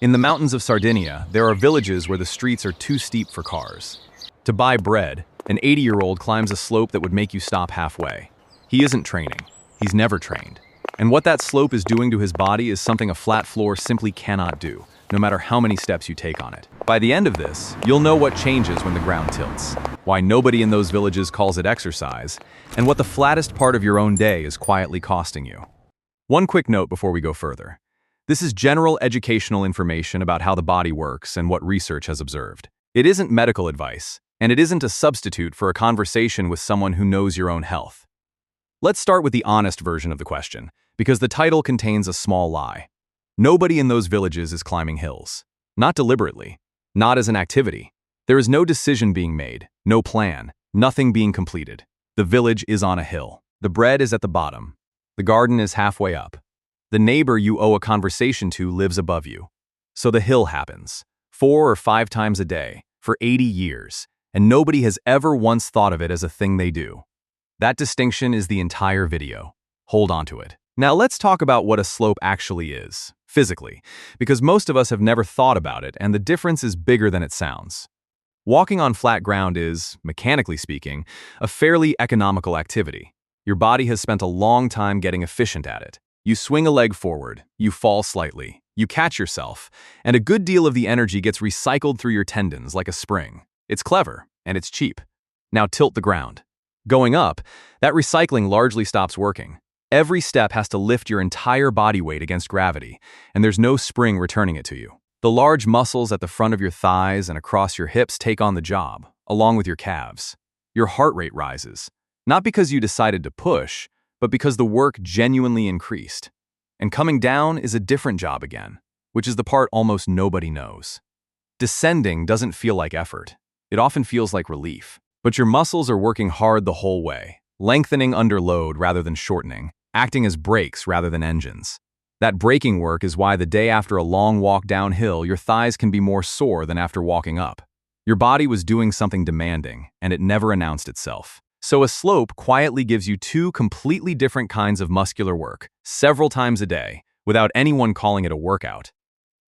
In the mountains of Sardinia, there are villages where the streets are too steep for cars. To buy bread, an 80-year-old climbs a slope that would make you stop halfway. He isn't training. He's never trained. And what that slope is doing to his body is something a flat floor simply cannot do, no matter how many steps you take on it. By the end of this, you'll know what changes when the ground tilts, why nobody in those villages calls it exercise, and what the flattest part of your own day is quietly costing you. One quick note before we go further. This is general educational information about how the body works and what research has observed. It isn't medical advice, and it isn't a substitute for a conversation with someone who knows your own health. Let's start with the honest version of the question, because the title contains a small lie. Nobody in those villages is climbing hills. Not deliberately. Not as an activity. There is no decision being made, no plan, nothing being completed. The village is on a hill. The bread is at the bottom. The garden is halfway up. The neighbor you owe a conversation to lives above you. So the hill happens, 4 or 5 times a day, for 80 years, and nobody has ever once thought of it as a thing they do. That distinction is the entire video. Hold on to it. Now let's talk about what a slope actually is, physically, because most of us have never thought about it, and the difference is bigger than it sounds. Walking on flat ground is, mechanically speaking, a fairly economical activity. Your body has spent a long time getting efficient at it. You swing a leg forward, you fall slightly, you catch yourself, and a good deal of the energy gets recycled through your tendons like a spring. It's clever, and it's cheap. Now tilt the ground. Going up, that recycling largely stops working. Every step has to lift your entire body weight against gravity, and there's no spring returning it to you. The large muscles at the front of your thighs and across your hips take on the job, along with your calves. Your heart rate rises, not because you decided to push, but because the work genuinely increased. And coming down is a different job again, which is the part almost nobody knows. Descending doesn't feel like effort. It often feels like relief. But your muscles are working hard the whole way, lengthening under load rather than shortening, acting as brakes rather than engines. That braking work is why the day after a long walk downhill, your thighs can be more sore than after walking up. Your body was doing something demanding, and it never announced itself. So a slope quietly gives you 2 completely different kinds of muscular work, several times a day, without anyone calling it a workout.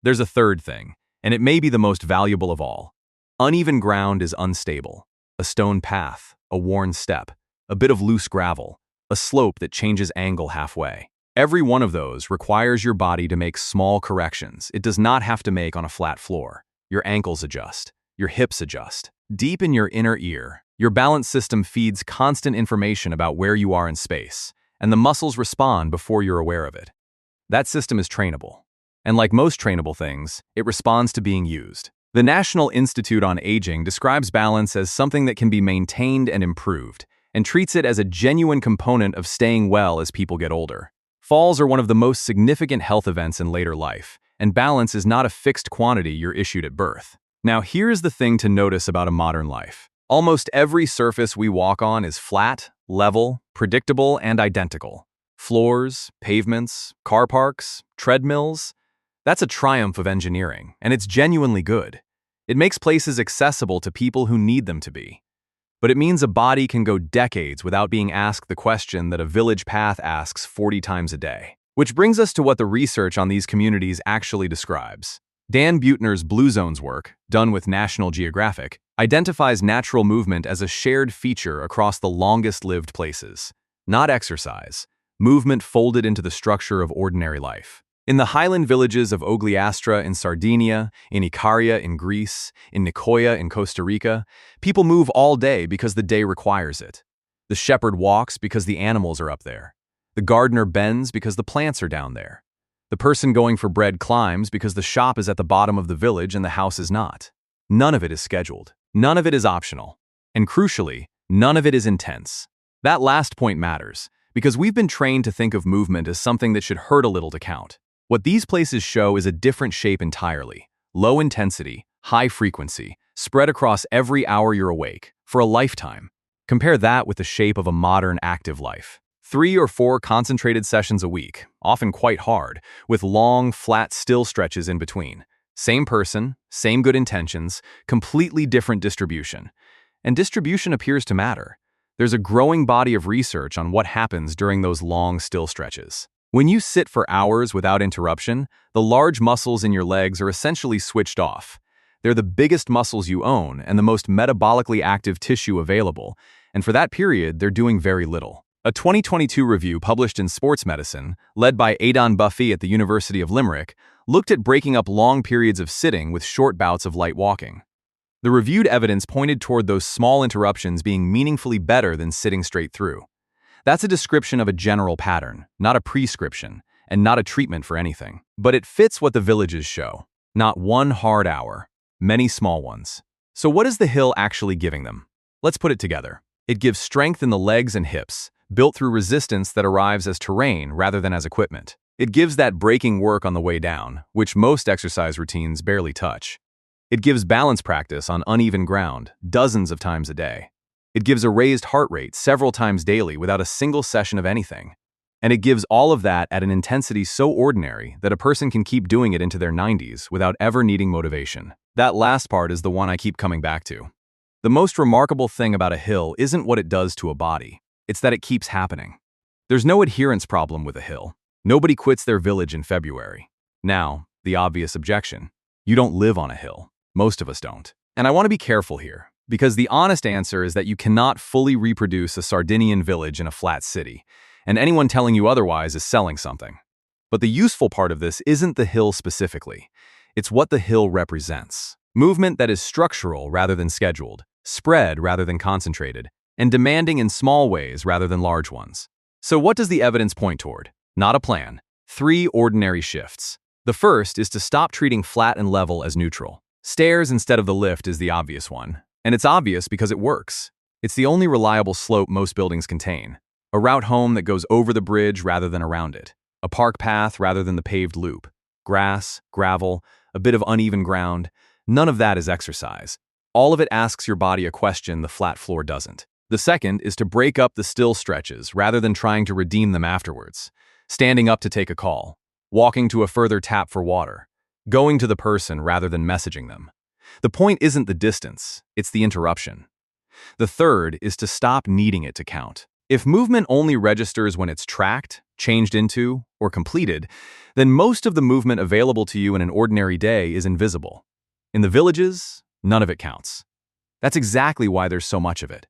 There's a third thing, and it may be the most valuable of all. Uneven ground is unstable. A stone path, a worn step, a bit of loose gravel, a slope that changes angle halfway. Every one of those requires your body to make small corrections it does not have to make on a flat floor. Your ankles adjust. Your hips adjust. Deep in your inner ear, your balance system feeds constant information about where you are in space, and the muscles respond before you're aware of it. That system is trainable. And like most trainable things, it responds to being used. The National Institute on Aging describes balance as something that can be maintained and improved, and treats it as a genuine component of staying well as people get older. Falls are one of the most significant health events in later life, and balance is not a fixed quantity you're issued at birth. Now here's the thing to notice about a modern life. Almost every surface we walk on is flat, level, predictable, and identical. Floors, pavements, car parks, treadmills. That's a triumph of engineering, and it's genuinely good. It makes places accessible to people who need them to be. But it means a body can go decades without being asked the question that a village path asks 40 times a day. Which brings us to what the research on these communities actually describes. Dan Buettner's Blue Zones work, done with National Geographic, identifies natural movement as a shared feature across the longest-lived places. Not exercise, movement folded into the structure of ordinary life. In the highland villages of Ogliastra in Sardinia, in Icaria in Greece, in Nicoya in Costa Rica, people move all day because the day requires it. The shepherd walks because the animals are up there. The gardener bends because the plants are down there. The person going for bread climbs because the shop is at the bottom of the village and the house is not. None of it is scheduled. None of it is optional. And crucially, none of it is intense. That last point matters, because we've been trained to think of movement as something that should hurt a little to count. What these places show is a different shape entirely. Low intensity, high frequency, spread across every hour you're awake, for a lifetime. Compare that with the shape of a modern active life. 3 or 4 concentrated sessions a week, often quite hard, with long, flat, still stretches in between. Same person, same good intentions, completely different distribution. And distribution appears to matter. There's a growing body of research on what happens during those long, still stretches. When you sit for hours without interruption, the large muscles in your legs are essentially switched off. They're the biggest muscles you own and the most metabolically active tissue available, and for that period, they're doing very little. A 2022 review published in Sports Medicine, led by Aidan Buffy at the University of Limerick, looked at breaking up long periods of sitting with short bouts of light walking. The reviewed evidence pointed toward those small interruptions being meaningfully better than sitting straight through. That's a description of a general pattern, not a prescription, and not a treatment for anything. But it fits what the villages show. Not one hard hour, many small ones. So what is the hill actually giving them? Let's put it together. It gives strength in the legs and hips, built through resistance that arrives as terrain rather than as equipment. It gives that braking work on the way down, which most exercise routines barely touch. It gives balance practice on uneven ground, dozens of times a day. It gives a raised heart rate several times daily without a single session of anything. And it gives all of that at an intensity so ordinary that a person can keep doing it into their 90s without ever needing motivation. That last part is the one I keep coming back to. The most remarkable thing about a hill isn't what it does to a body. It's that it keeps happening. There's no adherence problem with a hill. Nobody quits their village in February. Now, the obvious objection. You don't live on a hill. Most of us don't. And I want to be careful here, because the honest answer is that you cannot fully reproduce a Sardinian village in a flat city, and anyone telling you otherwise is selling something. But the useful part of this isn't the hill specifically. It's what the hill represents. Movement that is structural rather than scheduled, spread rather than concentrated, and demanding in small ways rather than large ones. So what does the evidence point toward? Not a plan. 3 ordinary shifts. The first is to stop treating flat and level as neutral. Stairs instead of the lift is the obvious one. And it's obvious because it works. It's the only reliable slope most buildings contain. A route home that goes over the bridge rather than around it. A park path rather than the paved loop. Grass, gravel, a bit of uneven ground. None of that is exercise. All of it asks your body a question the flat floor doesn't. The second is to break up the still stretches rather than trying to redeem them afterwards. Standing up to take a call. Walking to a further tap for water. Going to the person rather than messaging them. The point isn't the distance, it's the interruption. The third is to stop needing it to count. If movement only registers when it's tracked, changed into, or completed, then most of the movement available to you in an ordinary day is invisible. In the villages, none of it counts. That's exactly why there's so much of it.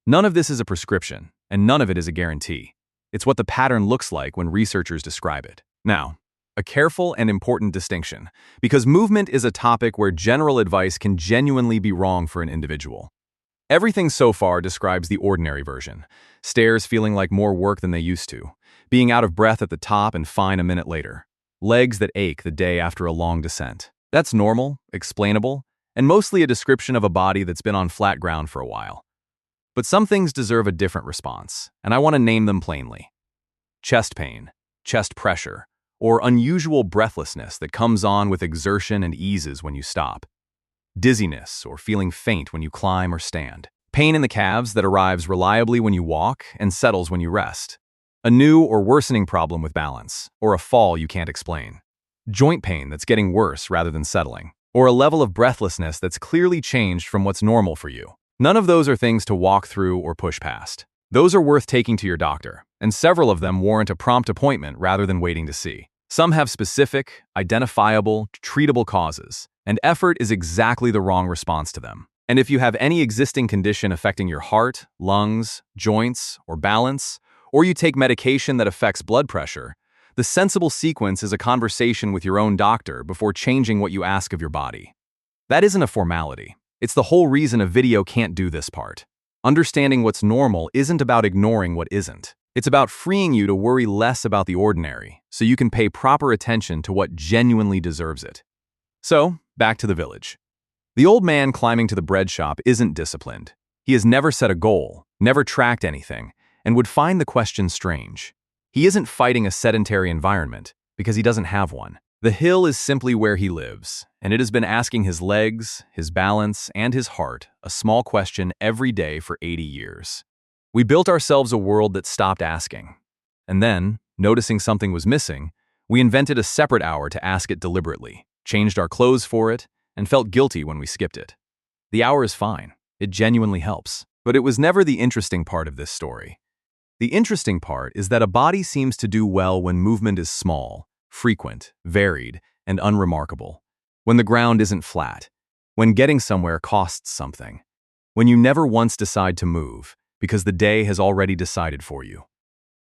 None of this is a prescription, and none of it is a guarantee. It's what the pattern looks like when researchers describe it. Now, a careful and important distinction, because movement is a topic where general advice can genuinely be wrong for an individual. Everything so far describes the ordinary version. Stairs feeling like more work than they used to. Being out of breath at the top and fine a minute later. Legs that ache the day after a long descent. That's normal, explainable, and mostly a description of a body that's been on flat ground for a while. But some things deserve a different response, and I want to name them plainly. Chest pain, chest pressure, or unusual breathlessness that comes on with exertion and eases when you stop. Dizziness or feeling faint when you climb or stand. Pain in the calves that arrives reliably when you walk and settles when you rest. A new or worsening problem with balance, or a fall you can't explain. Joint pain that's getting worse rather than settling. Or a level of breathlessness that's clearly changed from what's normal for you. None of those are things to walk through or push past. Those are worth taking to your doctor, and several of them warrant a prompt appointment rather than waiting to see. Some have specific, identifiable, treatable causes, and effort is exactly the wrong response to them. And if you have any existing condition affecting your heart, lungs, joints, or balance, or you take medication that affects blood pressure, the sensible sequence is a conversation with your own doctor before changing what you ask of your body. That isn't a formality. It's the whole reason a video can't do this part. Understanding what's normal isn't about ignoring what isn't. It's about freeing you to worry less about the ordinary, so you can pay proper attention to what genuinely deserves it. So, back to the village. The old man climbing to the bread shop isn't disciplined. He has never set a goal, never tracked anything, and would find the question strange. He isn't fighting a sedentary environment, because he doesn't have one. The hill is simply where he lives, and it has been asking his legs, his balance, and his heart a small question every day for 80 years. We built ourselves a world that stopped asking. And then, noticing something was missing, we invented a separate hour to ask it deliberately, changed our clothes for it, and felt guilty when we skipped it. The hour is fine. It genuinely helps. But it was never the interesting part of this story. The interesting part is that a body seems to do well when movement is small, frequent, varied, and unremarkable. When the ground isn't flat. When getting somewhere costs something. When you never once decide to move, because the day has already decided for you.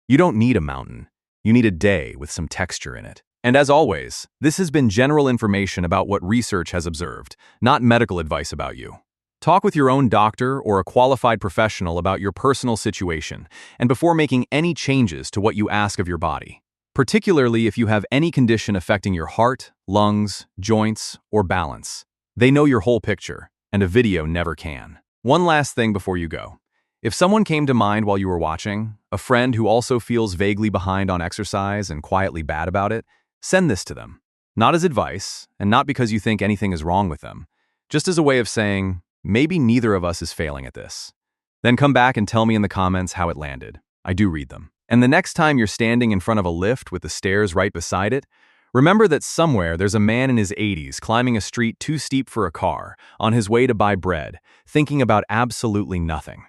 You don't need a mountain. You need a day with some texture in it. And as always, this has been general information about what research has observed, not medical advice about you. Talk with your own doctor or a qualified professional about your personal situation and before making any changes to what you ask of your body, particularly if you have any condition affecting your heart, lungs, joints, or balance. They know your whole picture, and a video never can. One last thing before you go. If someone came to mind while you were watching, a friend who also feels vaguely behind on exercise and quietly bad about it, send this to them. Not as advice, and not because you think anything is wrong with them, just as a way of saying, maybe neither of us is failing at this. Then come back and tell me in the comments how it landed. I do read them. And the next time you're standing in front of a lift with the stairs right beside it, remember that somewhere there's a man in his 80s climbing a street too steep for a car, on his way to buy bread, thinking about absolutely nothing.